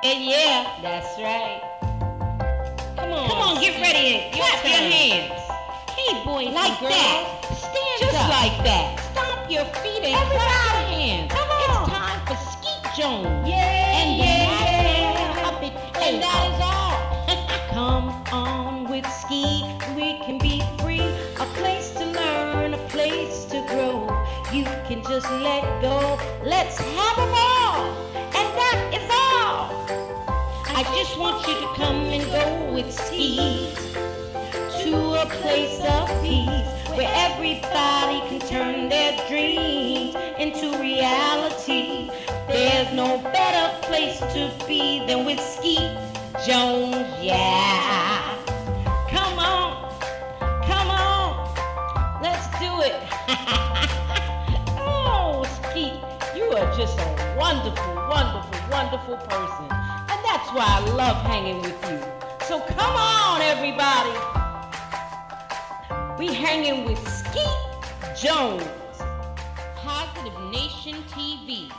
Yeah, that's right. Come on, get ready and clap your hands. Hey, boys like and girls, that. Stand just up. Like that. Stomp your feet and clap your hands. Come on. It's time for Skeet Jones. And that is all. Come on with Skeet, we can be free. A place to learn, a place to grow. You can just let go. Let's have a ball. And that is all. I just want you to come and go with Skeet to a place of peace where everybody can turn their dreams into reality. There's no better place to be than with Skeet Jones, yeah. Come on, let's do it. Oh, Skeet, you are just a wonderful, wonderful, wonderful person. And that's why I love hanging with you. So come on, everybody. We hanging with Skeet Jones, Positive Nation TV.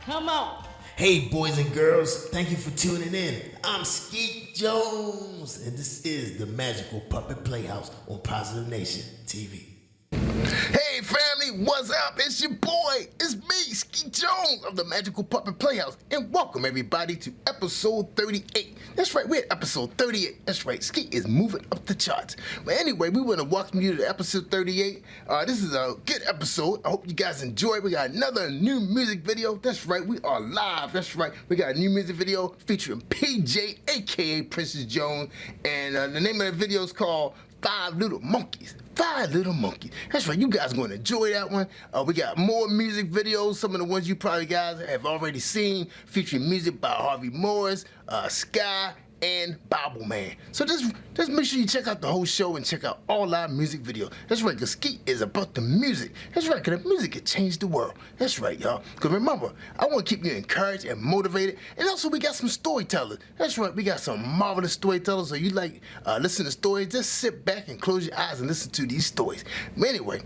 Come on. Hey, boys and girls, thank you for tuning in. I'm Skeet Jones, and this is the Magical Puppet Playhouse on Positive Nation TV. Hey family, what's up? It's your boy, it's me, Skeet Jones of the Magical Puppet Playhouse, and welcome everybody to episode 38. That's right, we're at episode 38. That's right, Skeet is moving up the charts. But anyway, we want to welcome you to episode 38. This is a good episode. I hope you guys enjoy it. We got another new music video. That's right, we are live. That's right, we got a new music video featuring PJ, aka Princess Jones, and the name of the video is called Five Little Monkeys. Five Little Monkeys. That's right, you guys are going to enjoy that one. We got more music videos, some of the ones you probably guys have already seen, featuring music by Harvey Morris, Sky, and Bible Man. So just make sure you check out the whole show and check out all our music videos. That's right, because Skeet is about the music. That's right, because the music can change the world. That's right, y'all. Because remember, I want to keep you encouraged and motivated. And also, we got some storytellers. That's right, we got some marvelous storytellers. So you like listen to stories, just sit back and close your eyes and listen to these stories. Anyway,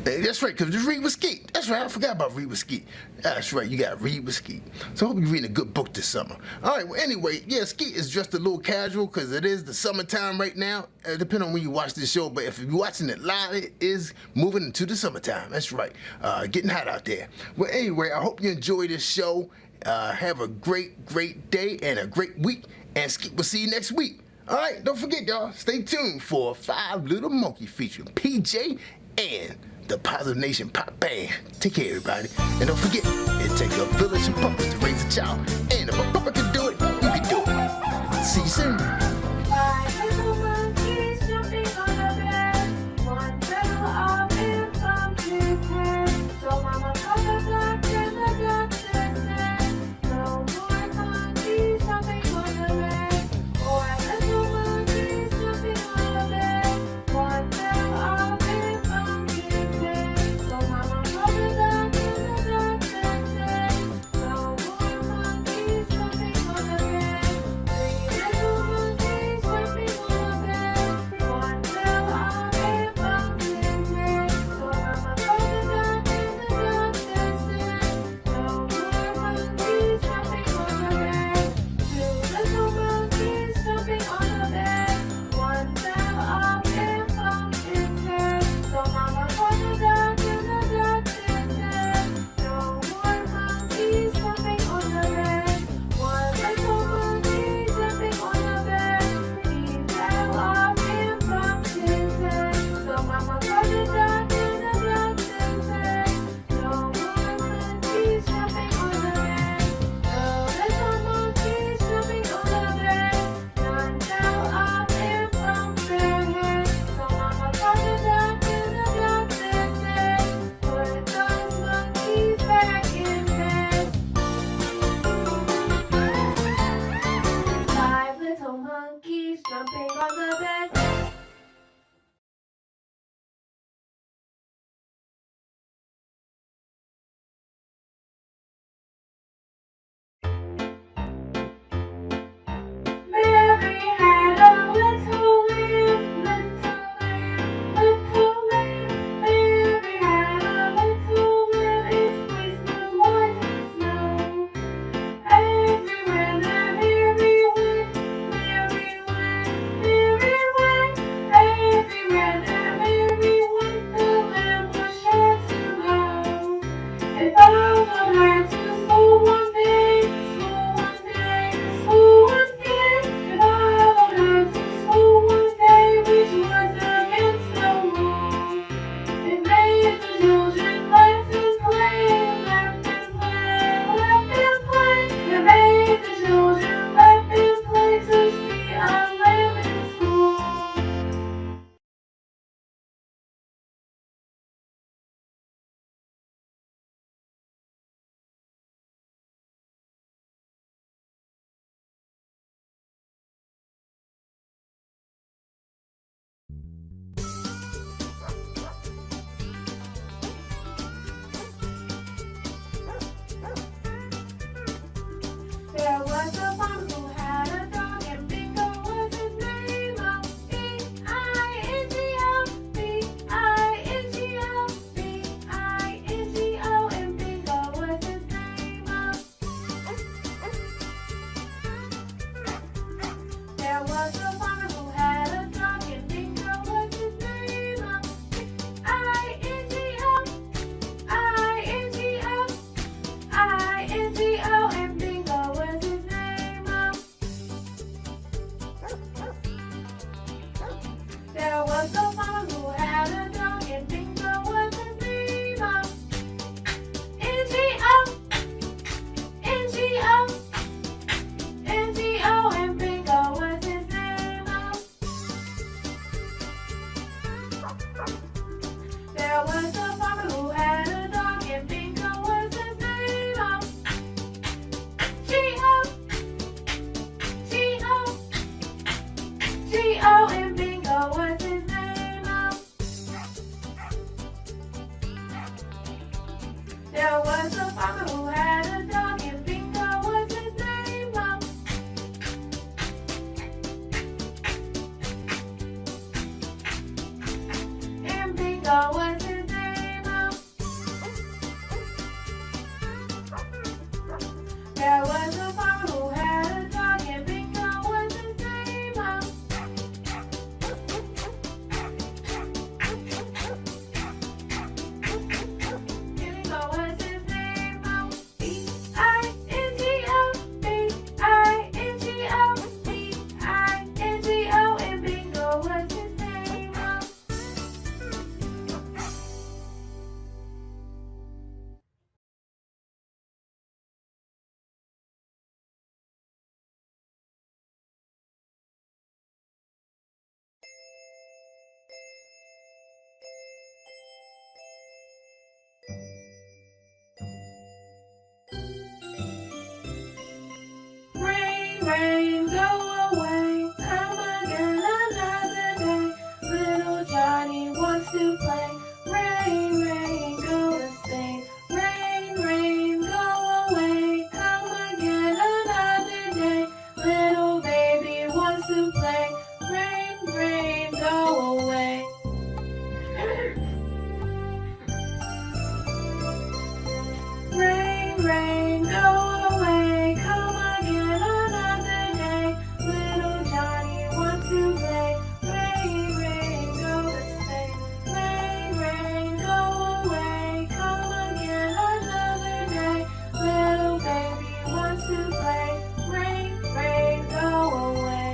that's right, because just read with Skeet. That's right, I forgot about read with Skeet. That's right, you got to read with Skeet. So I hope you're reading a good book this summer. All right, well, anyway, yeah, Skeet is dressed a little casual because it is the summertime right now. Depending on when you watch this show, but if you're watching it live, it is moving into the summertime. That's right, getting hot out there. Well, anyway, I hope you enjoy this show. Have a great, great day and a great week. And Skeet will see you next week. All right, don't forget, y'all, stay tuned for Five Little Monkeys featuring PJ and the Positive Nation Pop Band. Take care, everybody. And don't forget, it takes a village of puppets to raise a child. And if a puppet can do it, you can do it. See you soon. Five little monkeys jumping on a bed. One fell off and bumped his head. So Mama called the doctor and the doctor said, no more monkeys jumping on the bed. Four little monkeys jumping on a bed. One fell off and bumped his head. So Mama called the doctor and the doctor said, no more monkeys jumping on the bed. Three little monkeys jumping on a bed. One fell off and bumped his head. So Mama called the doctor and the doctor said, no more monkeys jumping on the bed. Two little monkeys jumping on a bed. One fell off and bumped his head. So Mama called the doctor and the doctor said, no more monkeys jumping on the bed. One little monkey jumping on the bed. He fell off and bumped his head. So Mama called the doctor and the doctor said, no more monkeys jumping on the bed. No little monkeys jumping on the bed. None fell off and bumped their head. So Mama called the doctor and the doctor said, put those monkeys back in bed. Five little monkeys jumping on the bed. Mary had a little lamb, little lamb. Mary had a little lamb, its fleece was white as snow. Everywhere was a farmer who had a dog, and Bingo was his name. N-G-O, N-G-O, N-G-O, and Bingo was his name. There was a farmer who had a dog, and Bingo was his name. G-O, G-O, G-O, and Bingo was his name. There was a farmer who had a dog, and Bingo was his name. And Bingo was his name. There was a farmer who had a dog, and Bingo was his name. Bingo was his name. B-I-N-G-O, B-I-N-G-O, B-I-N-G-O, and Bingo was his name. Rain, rain, go away, come again another day. Little Johnny wants to play. Rain, rain, go to stay. Rain, rain, go away, come again another day. Little baby wants to play. Rain, rain, go away. Rain, rain, go away, come again another day. Little Johnny wants to play. Rain, rain, go to stay. Rain, rain, go away, come again another day. Little baby wants to play. Rain, rain, go away.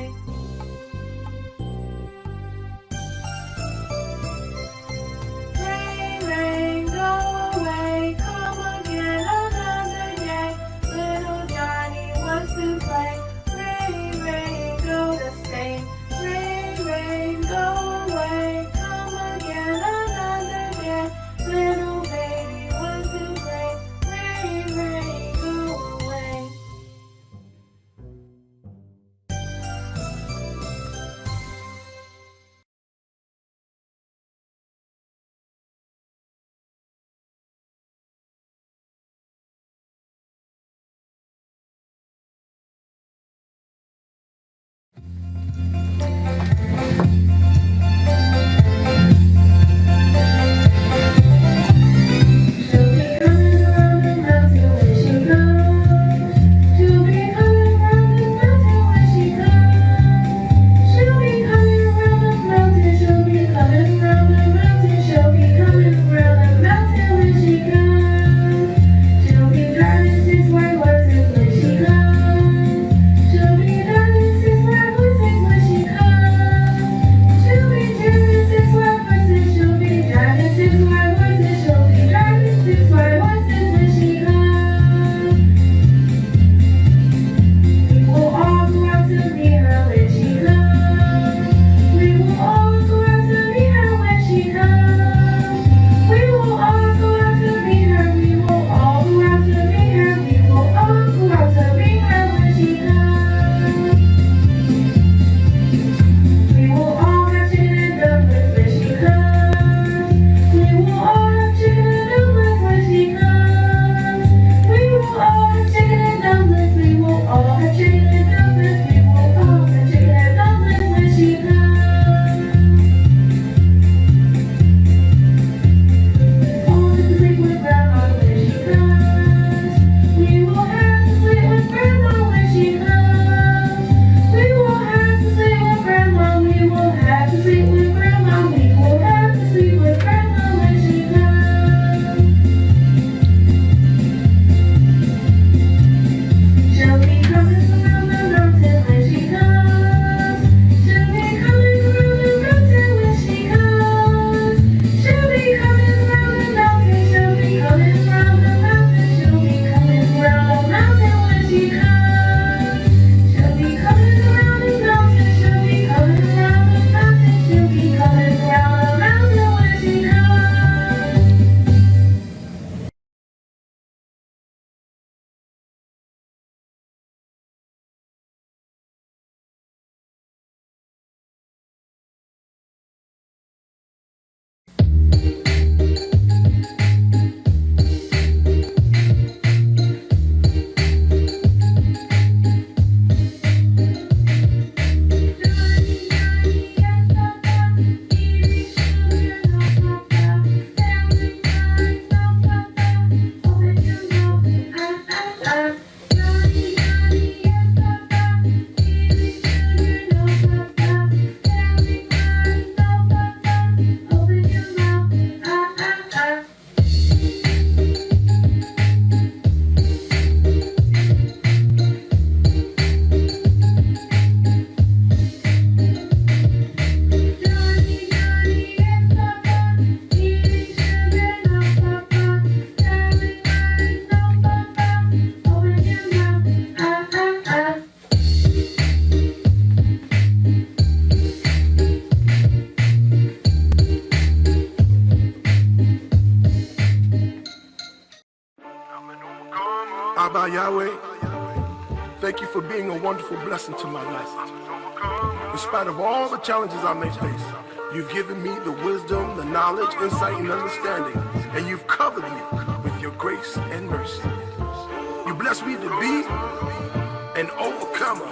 Yahweh, thank you for being a wonderful blessing to my life. In spite of all the challenges I may face, you've given me the wisdom, the knowledge, insight, and understanding, and you've covered me with your grace and mercy. You blessed me to be an overcomer.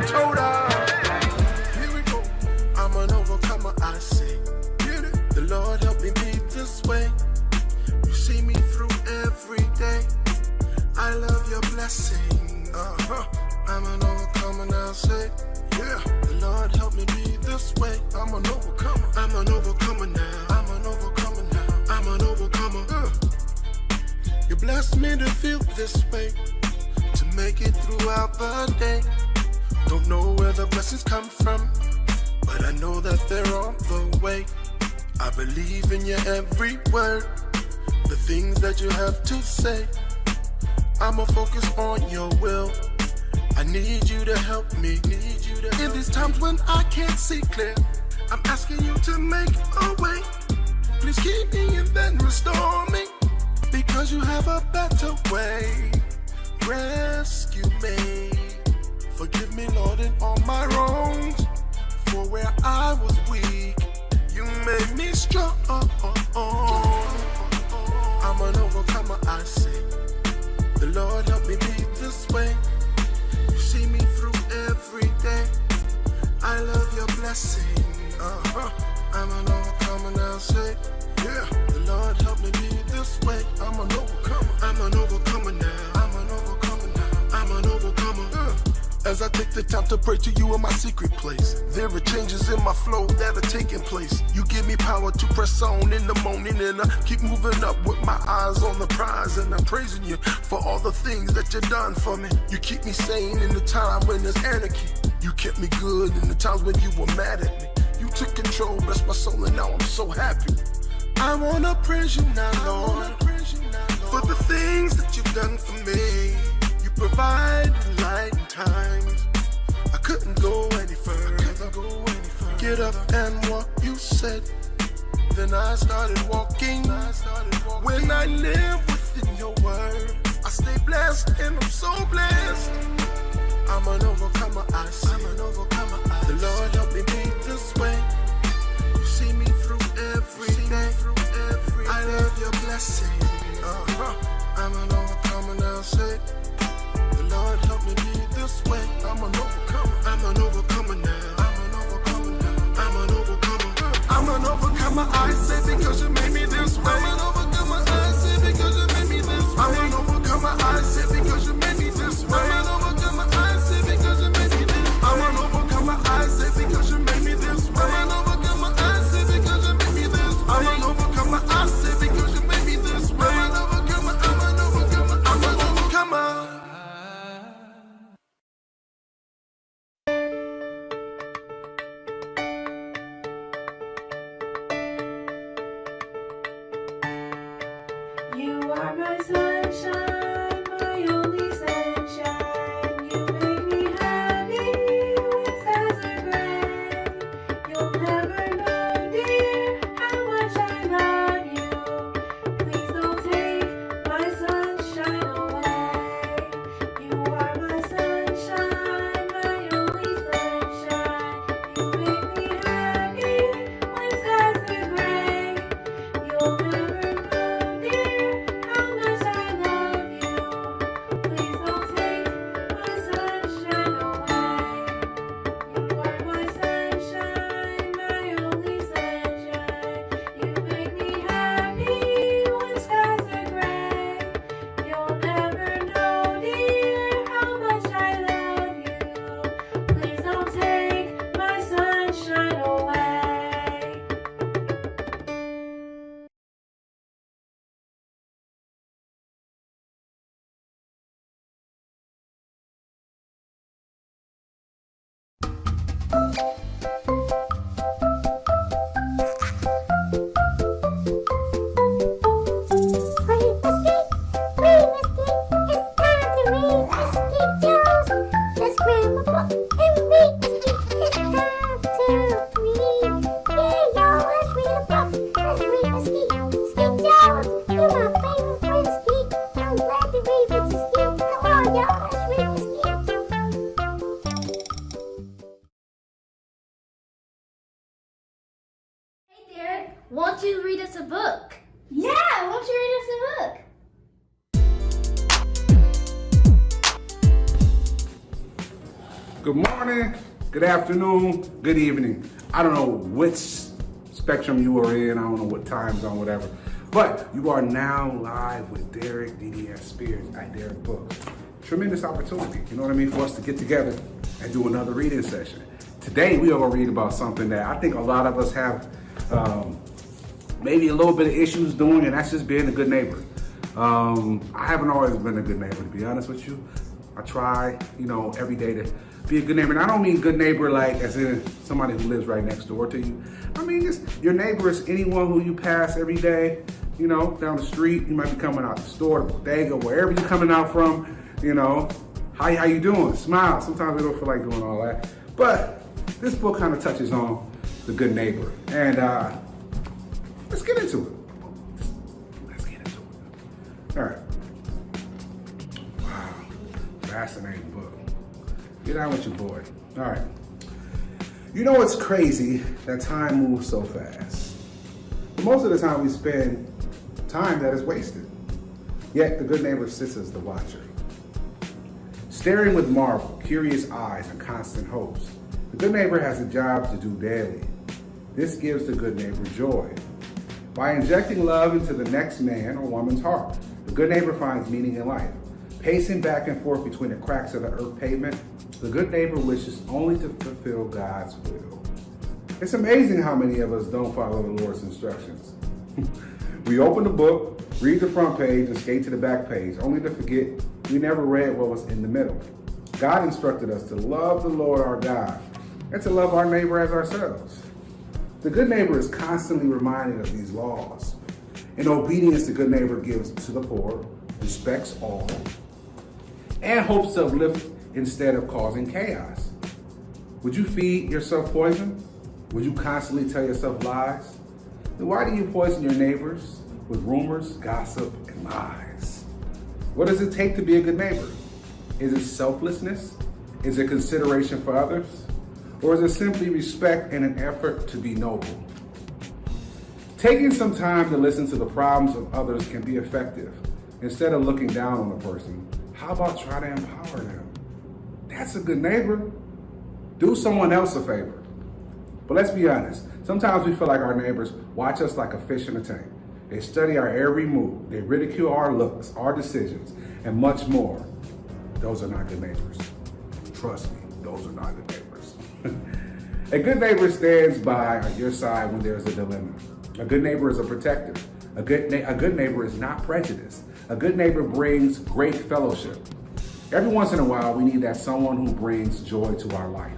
Toda. Here we go. I'm an overcomer, I say. The Lord help me be this way. You see me through every day. I love your blessing. I'm an overcomer now, say. Yeah. The Lord help me be this way. I'm an overcomer. I'm an overcomer now. I'm an overcomer now. I'm an overcomer. You blessed me to feel this way, to make it throughout the day. Don't know where the blessings come from, but I know that they're on the way. I believe in your every word, the things that you have to say. I'ma focus on your will. I need you to help me. In these times when I can't see clear, I'm asking you to make a way. Please keep me and then restore me, because you have a better way. Rescue me. Forgive me, Lord, in all my wrongs. For where I was weak, you made me strong. I'm an overcomer, I say. The Lord help me be this way. You see me through every day. I love your blessing. I'm an overcomer now, say. Yeah. The Lord help me be this way. I'm an overcomer. I'm an overcomer now. I'm an overcomer now. I'm an overcomer. As I take the time to pray to you in my secret place, there are changes in my flow that are taking place. You give me power to press on in the morning, and I keep moving up with my eyes on the prize. And I'm praising you for all the things that you've done for me. You keep me sane in the time when there's anarchy. You kept me good in the times when you were mad at me. You took control, blessed my soul, and now I'm so happy. I wanna praise you now, Lord, for the things that you've done for me. You provide light in times I couldn't go any further. Get up and walk, you said. Then I started walking. When I live within your word, I stay blessed and I'm so blessed. I'm an overcomer, I say. The Lord help me be this way. You see me through every day. I love your blessing. I'm an overcomer now, say. The Lord help me be this way. I'm an overcomer. I'm an overcomer now. I'm an overcomer now. I'm an overcomer. I'm an overcomer, I say, because you made me this way. I'm an overcomer, I say, because you made me this way. I'm an overcomer, I say, because you made me this way. I'm an overcomer, I say, because you made me this way. I'm an overcomer, I say, because you made me this way. I'm an overcomer, I say, because you made me this way. I'm an overcomer, I say, because you made me this way. I'm an overcomer, I'm an overcomer, I'm an overcomer. won't you read us a book? Yeah, won't you read us a book? Good morning, good afternoon, good evening. I don't know which spectrum you are in. I don't know what time zone, whatever. But you are now live with Derek DDS Spears at Derek Books. Tremendous opportunity, you know what I mean, for us to get together and do another reading session. Today we are going to read about something that I think a lot of us have maybe a little bit of issues doing, and that's just being a good neighbor. I haven't always been a good neighbor, to be honest with you. I try, every day to be a good neighbor. And I don't mean good neighbor like as in somebody who lives right next door to you. I mean, just your neighbor is anyone who you pass every day, down the street. You might be coming out the store, the bodega, wherever you're coming out from, how you doing? Smile. Sometimes we don't feel like doing all that. But this book kind of touches on the good neighbor. And let's get into it. Let's get into it. All right. Wow. Fascinating book. Get on with your boy. All right. It's crazy that time moves so fast. But most of the time we spend time that is wasted. Yet the good neighbor sits as the watcher. Staring with marvel, curious eyes, and constant hopes, the good neighbor has a job to do daily. This gives the good neighbor joy. By injecting love into the next man or woman's heart, the good neighbor finds meaning in life. Pacing back and forth between the cracks of the earth pavement, the good neighbor wishes only to fulfill God's will. It's amazing how many of us don't follow the Lord's instructions. We open the book, read the front page, and skate to the back page, only to forget we never read what was in the middle. God instructed us to love the Lord our God and to love our neighbor as ourselves. The good neighbor is constantly reminded of these laws. In obedience, the good neighbor gives to the poor, respects all, and hopes to uplift instead of causing chaos. Would you feed yourself poison? Would you constantly tell yourself lies? Then why do you poison your neighbors with rumors, gossip, and lies? What does it take to be a good neighbor? Is it selflessness? Is it consideration for others? Or is it simply respect and an effort to be noble? Taking some time to listen to the problems of others can be effective. Instead of looking down on a person, how about try to empower them? That's a good neighbor. Do someone else a favor. But let's be honest, sometimes we feel like our neighbors watch us like a fish in a tank. They study our every move. They ridicule our looks, our decisions, and much more. Those are not good neighbors. Trust me, those are not good neighbors. A good neighbor stands by your side when there's a dilemma. A good neighbor is a protector. A good neighbor is not prejudiced. A good neighbor brings great fellowship. Every once in a while, we need that someone who brings joy to our life.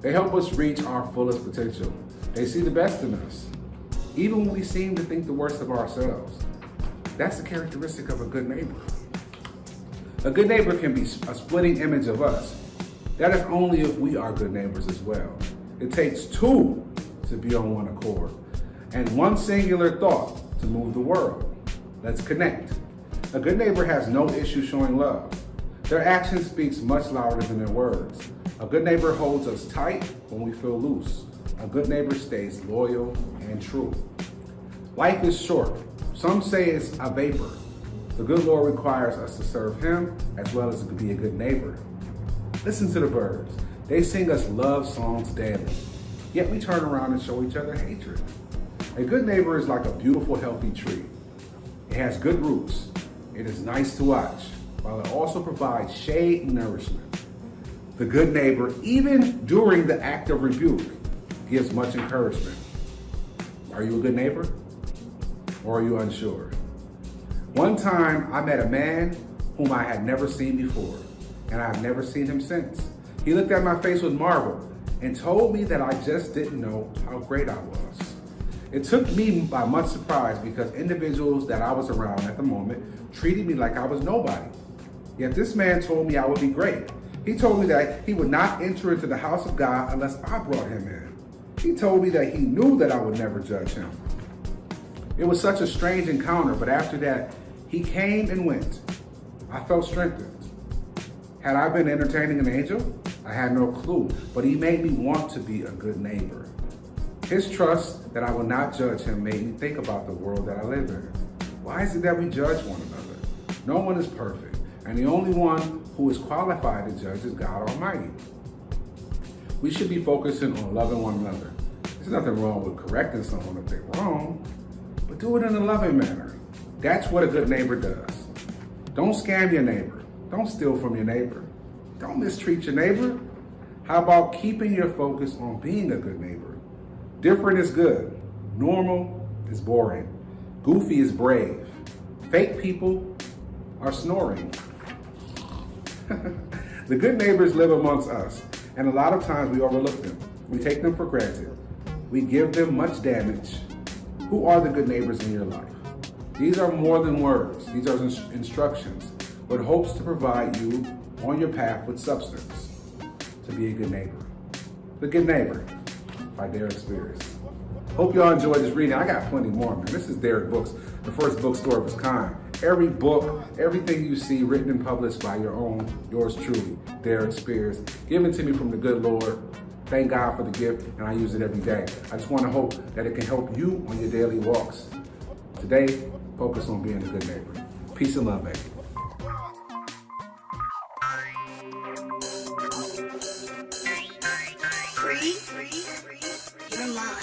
They help us reach our fullest potential. They see the best in us, even when we seem to think the worst of ourselves. That's the characteristic of a good neighbor. A good neighbor can be a splitting image of us. That is only if we are good neighbors as well. It takes two to be on one accord, and one singular thought to move the world. Let's connect. A good neighbor has no issue showing love. Their action speaks much louder than their words. A good neighbor holds us tight when we feel loose. A good neighbor stays loyal and true. Life is short. Some say it's a vapor. The good Lord requires us to serve Him as well as to be a good neighbor. Listen to the birds. They sing us love songs daily. Yet we turn around and show each other hatred. A good neighbor is like a beautiful, healthy tree. It has good roots. It is nice to watch, while it also provides shade and nourishment. The good neighbor, even during the act of rebuke, gives much encouragement. Are you a good neighbor? Or are you unsure? One time, I met a man whom I had never seen before, and I have never seen him since. He looked at my face with marvel and told me that I just didn't know how great I was. It took me by much surprise because individuals that I was around at the moment treated me like I was nobody. Yet this man told me I would be great. He told me that he would not enter into the house of God unless I brought him in. He told me that he knew that I would never judge him. It was such a strange encounter, but after that, he came and went. I felt strengthened. Had I been entertaining an angel? I had no clue, but he made me want to be a good neighbor. His trust that I will not judge him made me think about the world that I live in. Why is it that we judge one another? No one is perfect, and the only one who is qualified to judge is God Almighty. We should be focusing on loving one another. There's nothing wrong with correcting someone if they're wrong, but do it in a loving manner. That's what a good neighbor does. Don't scam your neighbor. Don't steal from your neighbor. Don't mistreat your neighbor. How about keeping your focus on being a good neighbor? Different is good. Normal is boring. Goofy is brave. Fake people are snoring. The good neighbors live amongst us, and a lot of times we overlook them. We take them for granted. We give them much damage. Who are the good neighbors in your life? These are more than words. These are instructions, with hopes to provide you on your path with substance to be a good neighbor. The Good Neighbor by Derek Spears. Hope y'all enjoyed this reading. I got plenty more, man. This is Derek Books, the first bookstore of its kind. Every book, everything you see written and published by yours truly, Derek Spears, given to me from the good Lord. Thank God for the gift, and I use it every day. I just want to hope that it can help you on your daily walks. Today, focus on being a good neighbor. Peace and love, baby. You're mine.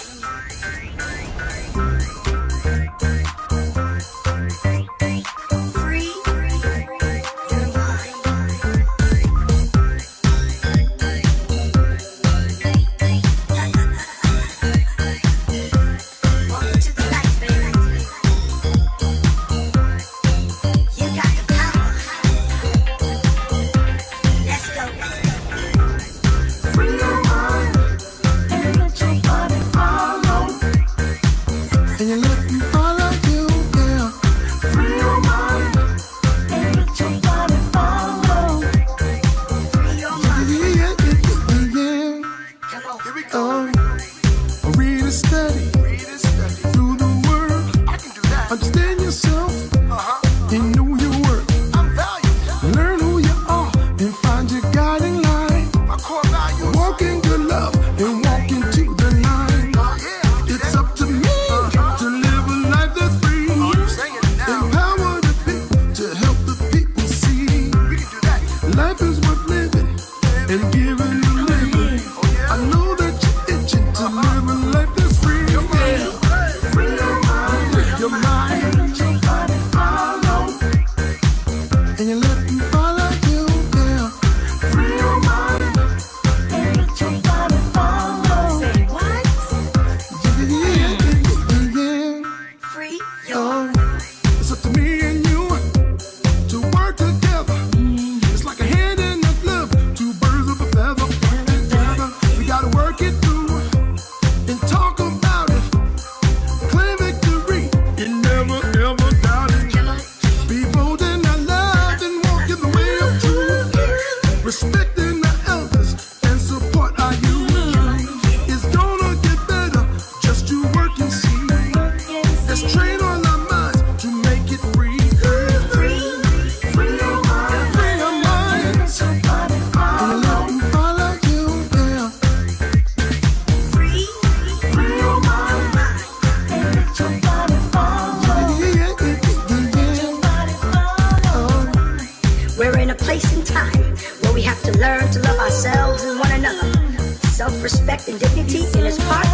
Self-respect and dignity in its part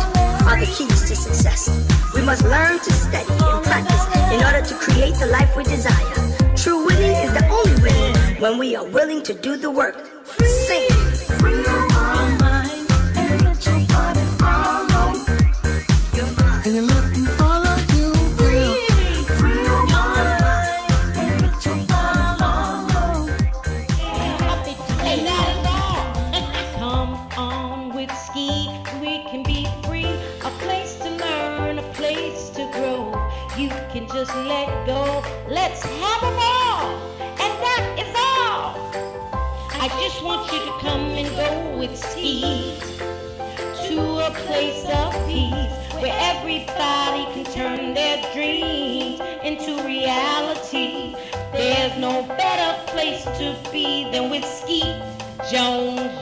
are the keys to success. We must learn to study and practice in order to create the life we desire. True winning is the only winning when we are willing to do the work. Sing. Free your mind and let your body follow. Your mind. And you let me follow you. Free your mind and let your body follow. Hey, not at all. Come on with Skeet, we can be free. A place to learn, a place to grow. You can just let go. Let's have a ball, and that is all. I just want you to come and go with Skeet to a place of peace where everybody can turn their dreams into reality. There's no better place to be than with Skeet Jones